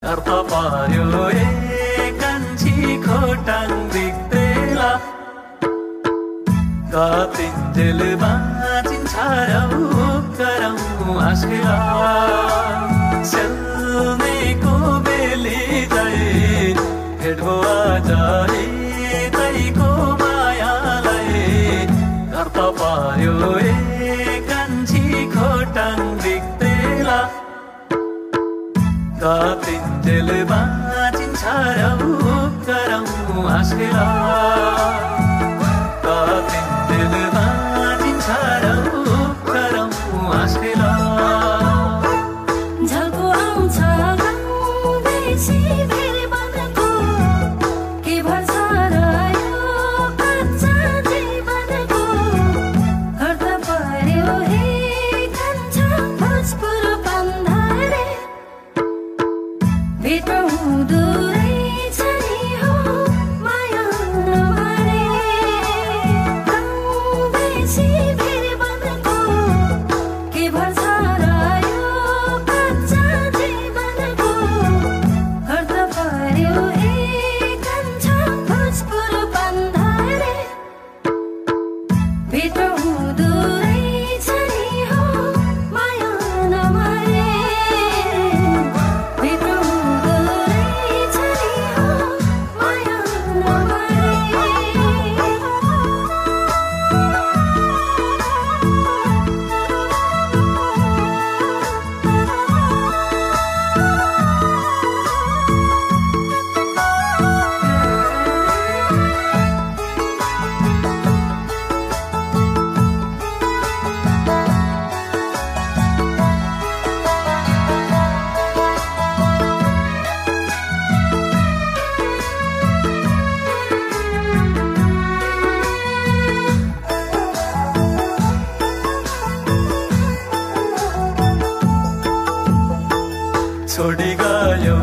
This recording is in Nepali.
अर्थ पर्यो कान्छी खोटाङ बिग्रेला कतिन्जेल बाँचिन्छ रौ गरौँ आस्केला सेल्नेको बेली जाइ भेट्बो आज तैको मायालाई अर्थ पर्यो कान्छी खोटाङ बिग्रेला कतिन्जेल बाँचिन्छ रौ गरौँ आस्केला कतिन्जेल बाँचिन्छ रौ गरौँ आस्केला झल्को आउँछ गाउँदैसी फेरि बनको के भन्छ र यो कच्चा जीवनको घर त पर्यो हे कान्छा भोजपुर बन्धारे भेट हुँदो रहेछ नि हो माया नभरे गाउँदैसी फेरि बनको के भन्छ र यो कच्चा जीवनको घर त पर्यो हे कान्छा भोजपुर बन्धारे भेट हुँदो रहेछ नि हो माया नभरे भेट हुँदो रहेछ नि हो माया नभरे छोडी गयौ